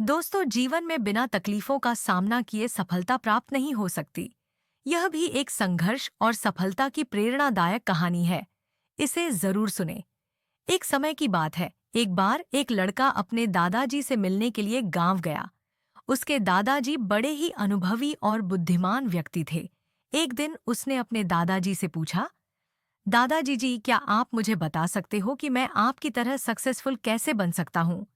दोस्तों, जीवन में बिना तकलीफों का सामना किए सफलता प्राप्त नहीं हो सकती। यह भी एक संघर्ष और सफलता की प्रेरणादायक कहानी है। इसे जरूर सुने। एक समय की बात है। एक बार एक लड़का अपने दादाजी से मिलने के लिए गांव गया। उसके दादाजी बड़े ही अनुभवी और बुद्धिमान व्यक्ति थे। एक दिन उसने अपने दादाजी से पूछा, दादाजी जी, क्या आप मुझे बता सकते हो कि मैं आपकी तरह सक्सेसफुल कैसे बन सकता हूँ?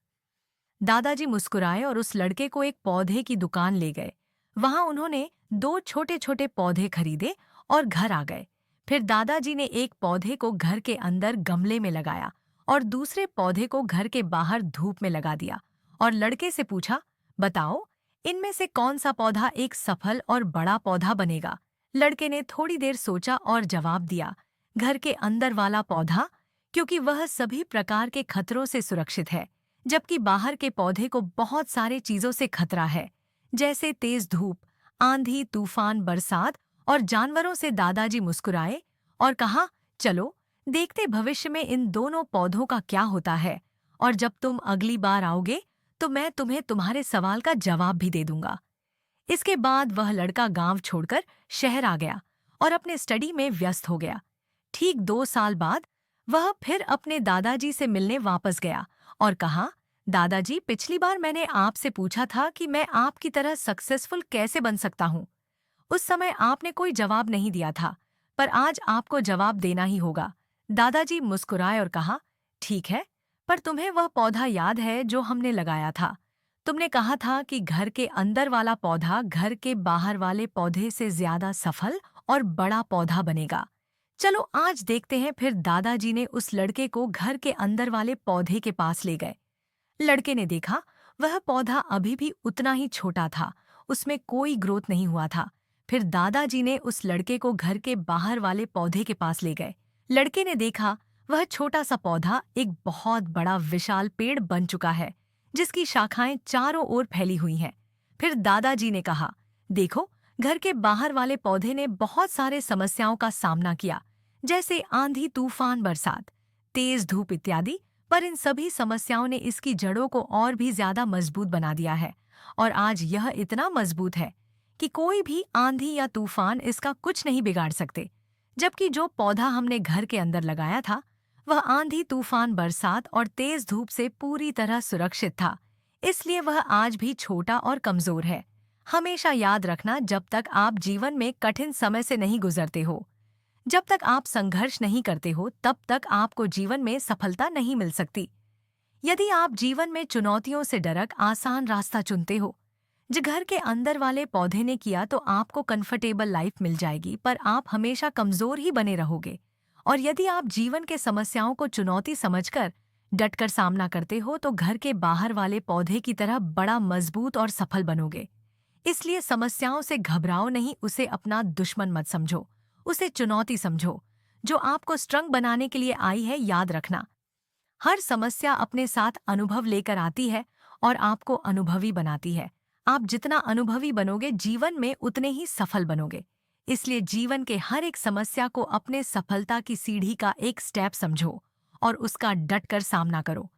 दादाजी मुस्कुराए और उस लड़के को एक पौधे की दुकान ले गए। वहां उन्होंने दो छोटे छोटे पौधे खरीदे और घर आ गए। फिर दादाजी ने एक पौधे को घर के अंदर गमले में लगाया और दूसरे पौधे को घर के बाहर धूप में लगा दिया और लड़के से पूछा, बताओ, इनमें से कौन सा पौधा एक सफल और बड़ा पौधा बनेगा? लड़के ने थोड़ी देर सोचा और जवाब दिया, घर के अंदर वाला पौधा, क्योंकि वह सभी प्रकार के खतरों से सुरक्षित है, जबकि बाहर के पौधे को बहुत सारे चीजों से खतरा है, जैसे तेज धूप, आंधी, तूफान, बरसात और जानवरों से। दादाजी मुस्कुराए और कहा, चलो देखते भविष्य में इन दोनों पौधों का क्या होता है, और जब तुम अगली बार आओगे तो मैं तुम्हें तुम्हारे सवाल का जवाब भी दे दूंगा। इसके बाद वह लड़का गांव छोड़कर शहर आ गया और अपने स्टडी में व्यस्त हो गया। ठीक 2 साल बाद वह फिर अपने दादाजी से मिलने वापस गया और कहा, दादाजी, पिछली बार मैंने आपसे पूछा था कि मैं आपकी तरह सक्सेसफुल कैसे बन सकता हूँ। उस समय आपने कोई जवाब नहीं दिया था, पर आज आपको जवाब देना ही होगा। दादाजी मुस्कुराए और कहा, ठीक है, पर तुम्हें वह पौधा याद है जो हमने लगाया था? तुमने कहा था कि घर के अंदर वाला पौधा घर के बाहर वाले पौधे से ज्यादा सफल और बड़ा पौधा बनेगा। चलो आज देखते हैं। फिर दादाजी ने उस लड़के को घर के अंदर वाले पौधे के पास ले गए। लड़के ने देखा, वह पौधा अभी भी उतना ही छोटा था, उसमें कोई ग्रोथ नहीं हुआ था। फिर दादाजी ने उस लड़के को घर के बाहर वाले पौधे के पास ले गए। लड़के ने देखा, वह छोटा सा पौधा एक बहुत बड़ा विशाल पेड़ बन चुका है, जिसकी शाखाएं चारों ओर फैली हुई हैं। फिर दादाजी ने कहा, देखो, घर के बाहर वाले पौधे ने बहुत सारे समस्याओं का सामना किया, जैसे आंधी, तूफान, बरसात, तेज धूप इत्यादि, पर इन सभी समस्याओं ने इसकी जड़ों को और भी ज्यादा मजबूत बना दिया है, और आज यह इतना मजबूत है कि कोई भी आंधी या तूफान इसका कुछ नहीं बिगाड़ सकते। जबकि जो पौधा हमने घर के अंदर लगाया था, वह आंधी, तूफान, बरसात और तेज धूप से पूरी तरह सुरक्षित था, इसलिए वह आज भी छोटा और कमजोर है। हमेशा याद रखना, जब तक आप जीवन में कठिन समय से नहीं गुजरते हो, जब तक आप संघर्ष नहीं करते हो, तब तक आपको जीवन में सफलता नहीं मिल सकती। यदि आप जीवन में चुनौतियों से डरक आसान रास्ता चुनते हो, जो घर के अंदर वाले पौधे ने किया, तो आपको कंफर्टेबल लाइफ मिल जाएगी, पर आप हमेशा कमजोर ही बने रहोगे। और यदि आप जीवन के समस्याओं को चुनौती समझकर डटकर सामना करते हो, तो घर के बाहर वाले पौधे की तरह बड़ा, मजबूत और सफल बनोगे। इसलिए समस्याओं से घबराओ नहीं, उसे अपना दुश्मन मत समझो, उसे चुनौती समझो, जो आपको स्ट्रंग बनाने के लिए आई है। याद रखना, हर समस्या अपने साथ अनुभव लेकर आती है और आपको अनुभवी बनाती है। आप जितना अनुभवी बनोगे, जीवन में उतने ही सफल बनोगे। इसलिए जीवन के हर एक समस्या को अपने सफलता की सीढ़ी का एक स्टेप समझो और उसका डटकर सामना करो।